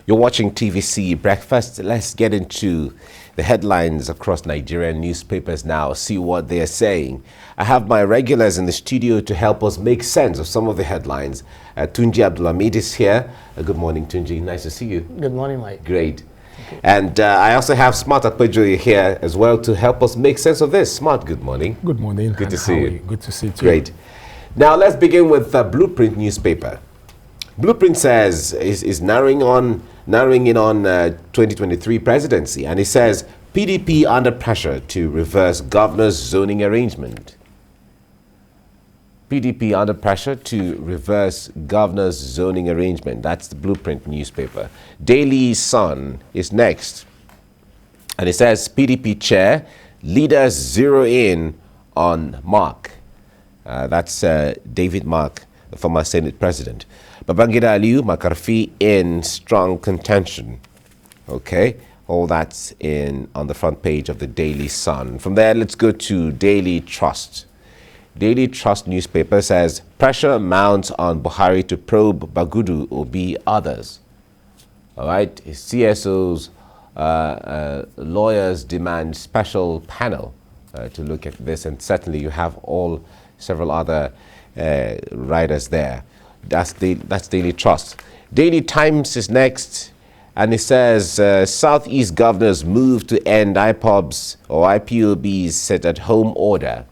You're watching TVC Breakfast. Let's get into the headlines across Nigerian newspapers now, see what they're saying. I have my regulars in the studio to help us make sense of some of the headlines. Tunji Abdulhammed is here. Good morning, Tunji. Nice to see you. Good morning, Mike. Great. Okay. And I also have Smart Apejoye here as well to help us make sense of this. Smart, good morning. Good morning. Good to see you. Good to see you too. Great. Now let's begin with Blueprint newspaper. Blueprint says is narrowing in on 2023 presidency, and it says PDP under pressure to reverse governor's zoning arrangement. PDP under pressure to reverse governor's zoning arrangement. That's the Blueprint newspaper. Daily Sun is next, and it says PDP chair leaders zero in on Mark. That's David Mark, the former Senate president. Babangida Aliyu Makarfi in strong contention. Okay, all that's on the front page of the Daily Sun. From there, let's go to Daily Trust. Daily Trust newspaper says pressure mounts on Buhari to probe Bagudu Obi others. All right, CSO's lawyers demand special panel to look at this, and certainly you have several other writers there. That's Daily Trust. Daily Times is next, and it says Southeast governors move to end IPOBs or IPOBs set at home order.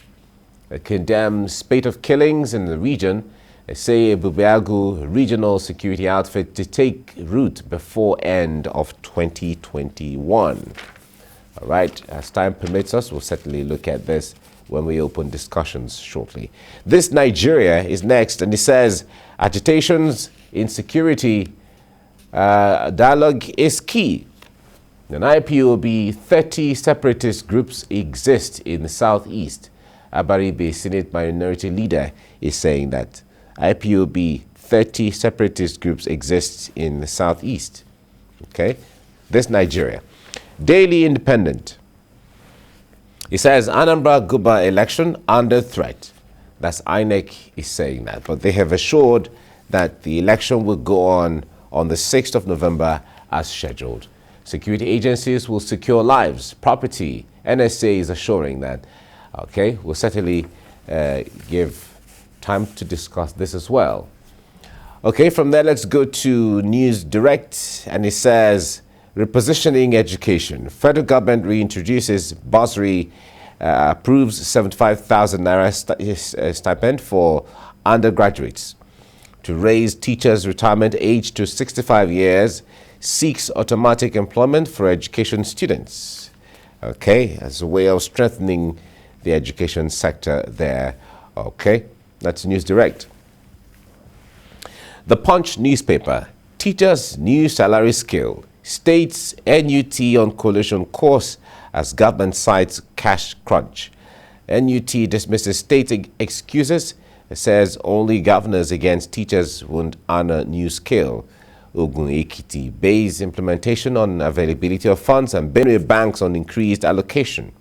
Condemn spate of killings in the region. Say Bubeagu regional security outfit to take root before end of 2021. All right, as time permits us, we'll certainly look at this when we open discussions shortly. This Nigeria is next, and it says agitations, insecurity, dialogue is key. An IPOB 30 separatist groups exist in the southeast. Abaribe Senate minority leader is saying that IPOB 30 separatist groups exist in the southeast. Okay, this Nigeria. Daily Independent. It says Anambra Guba election under threat. That's INEC is saying that, but they have assured that the election will go on the 6th of November as scheduled. Security agencies will secure lives, property. NSA is assuring that. Okay, we'll certainly give time to discuss this as well. Okay, from there, let's go to News Direct, and it says repositioning education. Federal government reintroduces bursary, approves 75,000 naira stipend for undergraduates. To raise teachers' retirement age to 65 years, seeks automatic employment for education students. Okay, as a way of strengthening the education sector there. Okay, that's News Direct. The Punch newspaper. Teachers' new salary scale. States NUT on coalition course as government cites cash crunch. NUT dismisses state excuses. It says only governors against teachers won't honor new scale. Ogun Ekiti base implementation on availability of funds, and Benue banks on increased allocation.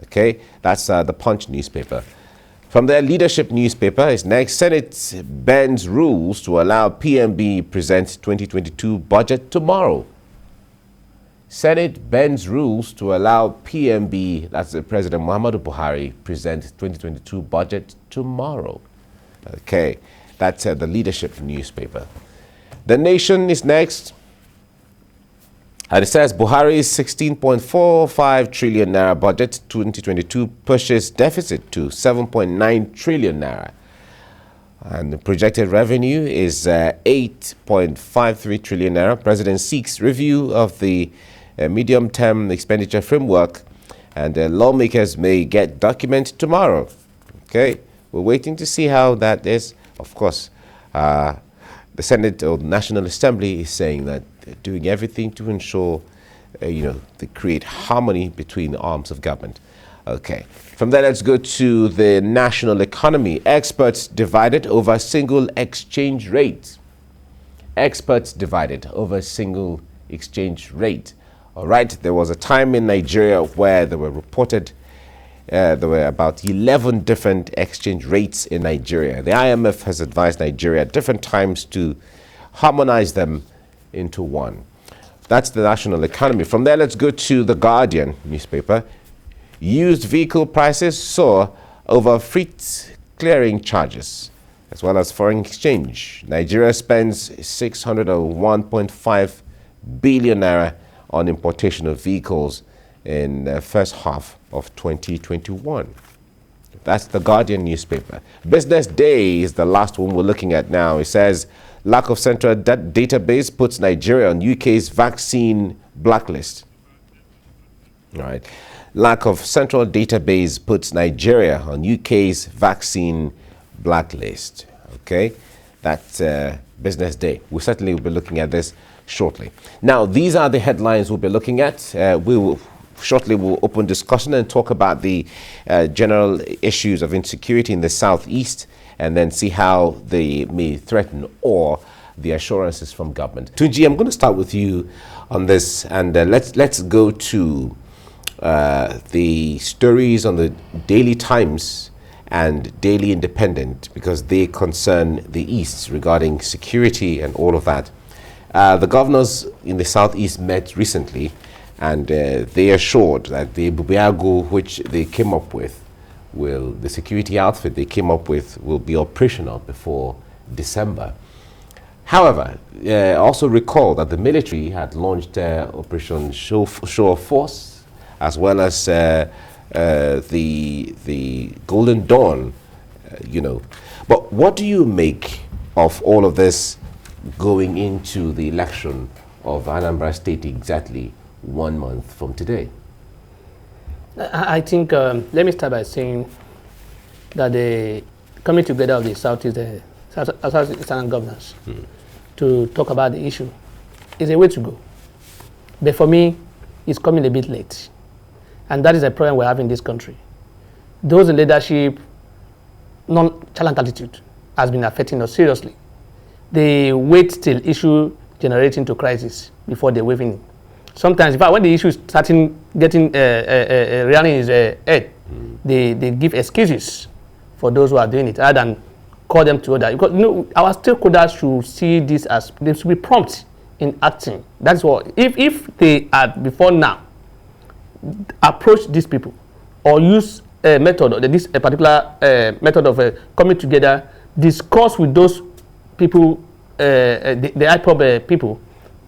Okay, that's the Punch newspaper. From their Leadership newspaper is next. Senate bends rules to allow PMB present 2022 budget tomorrow. Senate bends rules to allow PMB, that's the President Muhammadu Buhari, present 2022 budget tomorrow. Okay, that's the Leadership newspaper. The Nation is next. And it says Buhari's 16.45 trillion naira budget 2022 pushes deficit to 7.9 trillion naira. And the projected revenue is 8.53 trillion naira. President seeks review of the medium-term expenditure framework, and lawmakers may get document tomorrow. Okay, we're waiting to see how that is. Of course, the Senate or the National Assembly is saying that they're doing everything to ensure, they create harmony between the arms of government. Okay. From there, let's go to the national economy. Experts divided over single exchange rate. Experts divided over single exchange rate. All right. There was a time in Nigeria where there were about 11 different exchange rates in Nigeria. The IMF has advised Nigeria at different times to harmonize them into one. That's the national economy. From there, let's go to the Guardian newspaper. Used vehicle prices soar over freight clearing charges, as well as foreign exchange. Nigeria spends 601.5 billion naira on importation of vehicles in the first half of 2021. That's the Guardian newspaper. Business Day is the last one we're looking at now. It says, lack of central database puts Nigeria on UK's vaccine blacklist. All right. Lack of central database puts Nigeria on UK's vaccine blacklist. Okay. That's Business Day. We certainly will be looking at this shortly. Now, these are the headlines we'll be looking at. Shortly, we'll open discussion and talk about the general issues of insecurity in the southeast, and then see how they may threaten or the assurances from government. Tunji, I'm going to start with you on this, and let's go to the stories on the Daily Times and Daily Independent, because they concern the East regarding security and all of that. The governors in the southeast met recently, and they assured that the Bubiago which they came up with the security outfit they came up with will be operational before December. However, also recall that the military had launched Operation Show of Force, as well as the Golden Dawn, But what do you make of all of this going into the election of Anambra State exactly 1 month from today? I think, let me start by saying that the coming together of the Southeastern governors to talk about the issue is a way to go. But for me, it's coming a bit late. And that is a problem we have in this country. Those in leadership, nonchalant attitude has been affecting us seriously. They wait till issue generates into crisis before they wave in. Sometimes, in fact, when the issue is starting getting rearing his head, they give excuses for those who are doing it, rather than call them to order. Because our stakeholders should see this as they should be prompt in acting. That's what. If they had before now approach these people or use a method, this particular method of coming together, discuss with those people, the IPOB people,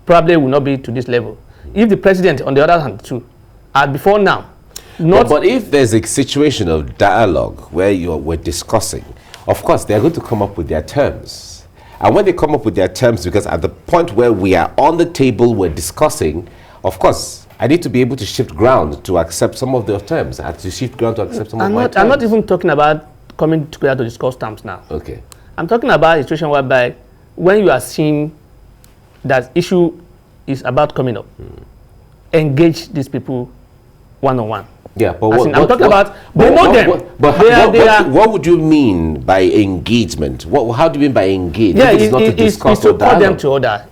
probably will not be to this level. If the president, on the other hand, too, before now, not. But if there's a situation of dialogue where we're discussing, of course, they're going to come up with their terms. And when they come up with their terms, because at the point where we are on the table, we're discussing, of course, I need to be able to shift ground to accept some of their terms. I have to shift ground to accept some of my terms. I'm not even talking about coming together to discuss terms now. Okay. I'm talking about a situation whereby when you are seeing that issue is about coming up, engage these people one-on-one. Yeah, but I'm talking about, they know them. What would you mean by engagement? How do you mean by engage? Yeah, it's not to discuss or call them to order.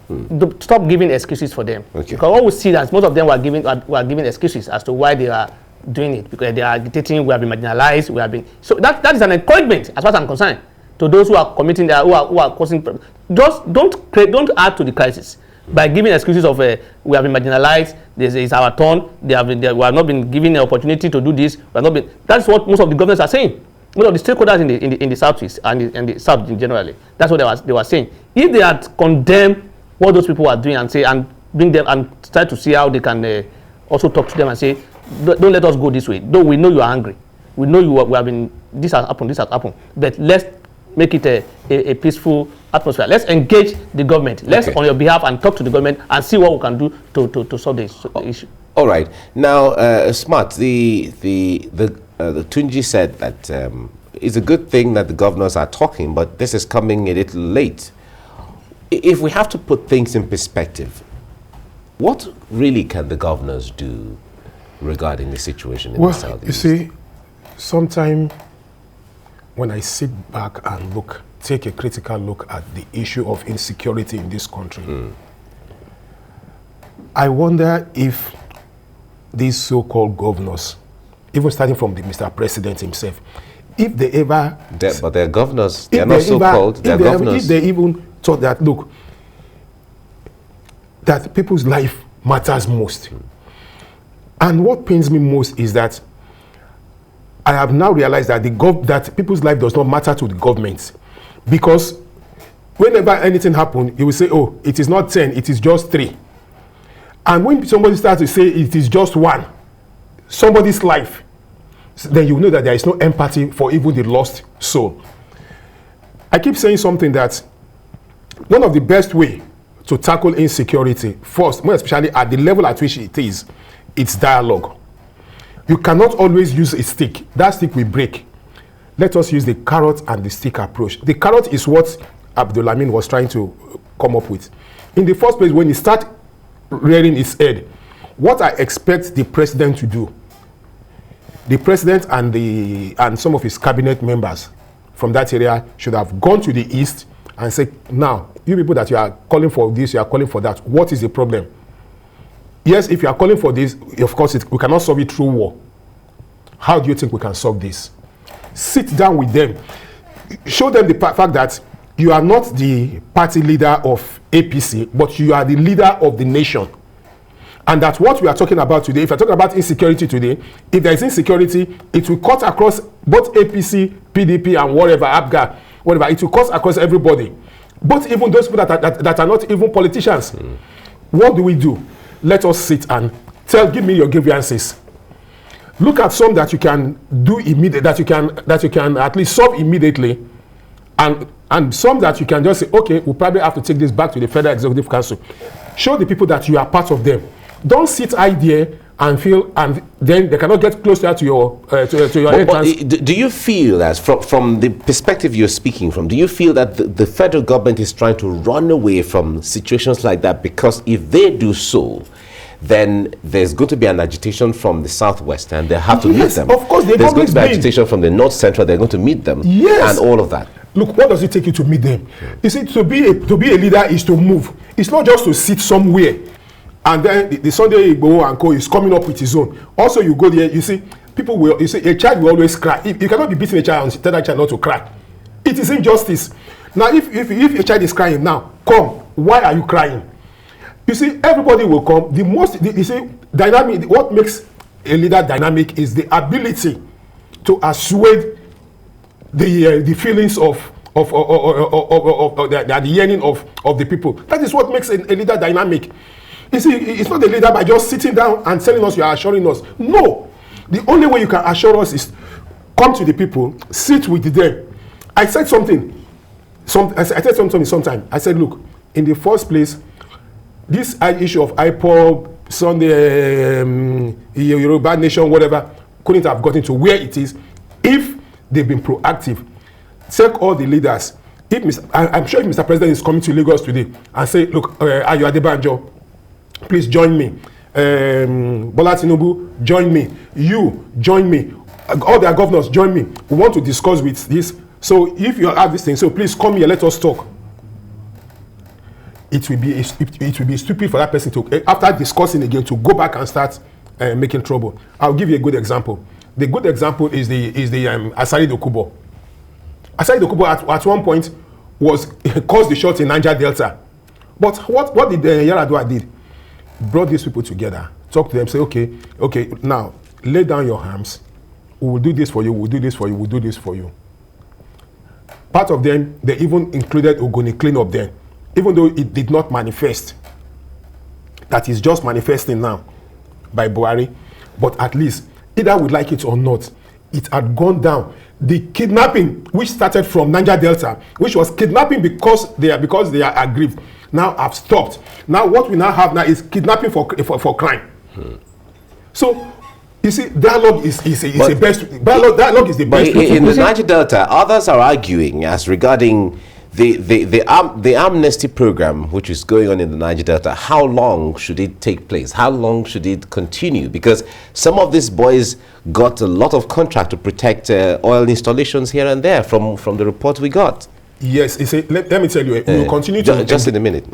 Stop giving excuses for them. Okay. Because what we see that most of them were giving excuses as to why they are doing it, because they are agitating, we have been marginalized, we have been. So that is an encouragement, as far as I'm concerned, to those who are committing, who are causing. Just don't add to the crisis by giving excuses of we have been marginalized. This is our turn. We have not been given an opportunity to do this. We have not been. That's what most of the governors are saying. Most of the stakeholders in the southeast and the south generally. That's what they were saying. If they had condemned what those people are doing and say and bring them and try to see how they can also talk to them and say, don't let us go this way. Though we know you are angry, we know we have been. This has happened. But let's make it a peaceful atmosphere. Let's engage the government. Let's on your behalf and talk to the government and see what we can do to solve the issue. All right. Now, Smart, the Tunji said that it's a good thing that the governors are talking, but this is coming a little late. If we have to put things in perspective, what really can the governors do regarding the situation in the Southeast? You see, sometimes when I sit back and take a critical look at the issue of insecurity in this country, I wonder if these so-called governors, even starting from the Mr. President himself, if they ever... But they're governors. They're not so-called. They're governors. If they even thought that, look, that people's life matters most. And what pains me most is that I have now realized that that people's life does not matter to the government, because whenever anything happens, you will say, oh, it is not 10, it is just 3. And when somebody starts to say it is just 1, somebody's life, then you know that there is no empathy for even the lost soul. I keep saying something that one of the best way to tackle insecurity, first, more especially at the level at which it is, it's dialogue. You cannot always use a stick. That stick will break. Let us use the carrot and the stick approach. The carrot is what Abdulhammed was trying to come up with. In the first place, when he started rearing his head, what I expect the president to do, the president and some of his cabinet members from that area should have gone to the east and said, now, you people that you are calling for this, you are calling for that, what is the problem? Yes, if you are calling for this, of course, we cannot solve it through war. How do you think we can solve this? Sit down with them. Show them the fact that you are not the party leader of APC, but you are the leader of the nation. And that's what we are talking about today. If you're talking about insecurity today, if there is insecurity, it will cut across both APC, PDP, and whatever, ABGA, whatever. It will cut across everybody. But even those people that are not even politicians. What do? Let us sit and give me your grievances. Look at some that you can do immediately, that you can at least solve immediately, and some that you can just say, okay, we'll probably have to take this back to the Federal Executive Council. Show the people that you are part of them. Don't sit idle and feel, and then they cannot get closer to your entrance. Do you feel that from the perspective you're speaking from, do you feel that the federal government is trying to run away from situations like that? Because if they do so, then there's going to be an agitation from the southwest, and they have to meet them. Of course, there's going to be agitation from the north central. They're going to meet them, and all of that. Look, what does it take you to meet them? You see, to be a leader is to move. It's not just to sit somewhere, and then the Sunday Igbo and Co is coming up with his own. Also, you go there, you see, people will. You see, a child will always cry. You cannot be beating a child and tell that child not to cry. It is injustice. Now, if a child is crying now, come. Why are you crying? You see, everybody will come. You see, dynamic. What makes a leader dynamic is the ability to assuage the feelings of the yearning of the people. That is what makes a leader dynamic. You see, it's not a leader by just sitting down and telling us you are assuring us. No, the only way you can assure us is come to the people, sit with them. I said something. I said something sometime. I said, look, in the first place, this issue of IPOB, Sunday, Yoruba Nation, whatever, couldn't have gotten to where it is if they've been proactive. Take all the leaders. I'm sure if Mr. President is coming to Lagos today and say, look, Ayo Adebanjo, please join me. Bola Tinubu, join me. You, join me. All their governors, join me. We want to discuss with this. So if you have this thing, so please come here, let us talk. It will be stupid for that person to, after discussing again, to go back and start making trouble. I'll give you a good example. The good example is the Asari Dokubo. Asari Dokubo at one point caused the shot in Niger Delta. But what did Yaradua did? Brought these people together, talked to them, say, okay, now lay down your arms. We will do this for you. We'll do this for you. We'll do this for you. Part of them, they even included Ogoni cleanup then, even though it did not manifest. That is just manifesting now by Buhari. But at least, either we like it or not, it had gone down. The kidnapping, which started from Niger Delta, which was kidnapping because they are aggrieved, now have stopped. Now what we now have now is kidnapping for crime. So you see, dialogue is the best. Dialogue is the best. In the Niger Delta, others are arguing as regarding the amnesty program which is going on in the Niger Delta. How long should it take place? How long should it continue? Because some of these boys got a lot of contract to protect oil installations here and there from the report we got. Yes, let me tell you, we will continue to just in a minute.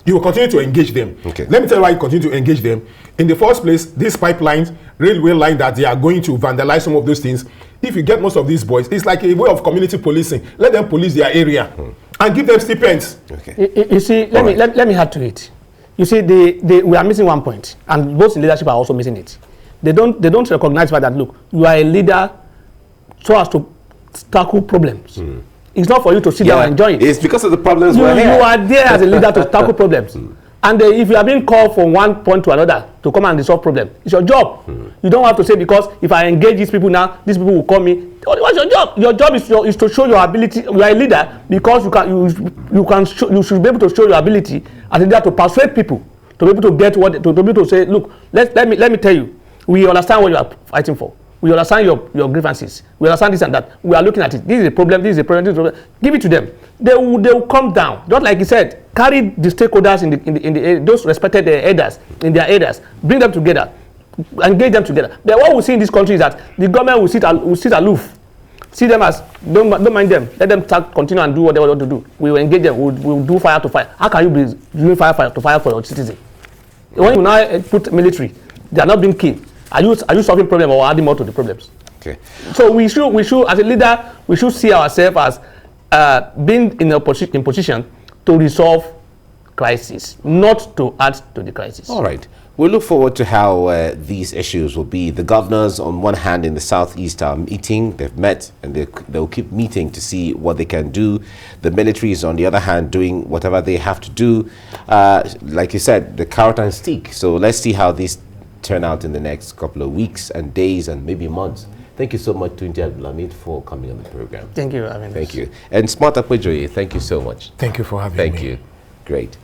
You will continue to engage them. Okay. Let me tell you why you continue to engage them. In the first place, these pipelines, railway line that they are going to vandalize some of those things. If you get most of these boys, it's like a way of community policing. Let them police their area and give them stipends. Okay. You see, let me add to it. You see, we are missing one point, and those in leadership are also missing it. They don't recognize that, look, you are a leader so as to tackle problems. It's not for you to sit down and enjoy it. It's because of the problems you we're here. You are there as a leader to tackle problems. And if you are being called from one point to another to come and resolve problems, it's your job. You don't have to say, because if I engage these people now, these people will call me. What's your job? Your job is to show your ability. You are a leader because you should be able to show your ability as a leader to persuade people, to be able to get to be able to say, look, let me tell you, we understand what you are fighting for. We understand your grievances. We understand this and that. We are looking at it. This is a problem. This is a problem. This is a problem. Give it to them. They will come down. Just like he said, carry the stakeholders in the those respected elders in their areas. Bring them together. Engage them together. But what we see in this country is that the government will sit aloof. See them as don't mind them. Let them continue and do what they want to do. We will engage them. We will do fire to fire. How can you be doing fire to fire for your citizen? When you now put military, they are not being killed. Are you solving problem or adding more to the problems? Okay. So we should as a leader, we should see ourselves as being in position to resolve crisis, not to add to the crisis. All right. We look forward to how these issues will be. The governors, on one hand, in the southeast are meeting. They've met and they'll keep meeting to see what they can do. The military is, on the other hand, doing whatever they have to do. Like you said, the carrot and stick. So let's see how these turn out in the next couple of weeks and days and maybe months. Thank you so much, Tunji Abdulhammed, for coming on the program. Thank you, Amin. Thank you. And Smart Apejoye, thank you so much. Thank you for having me. Thank you. Great.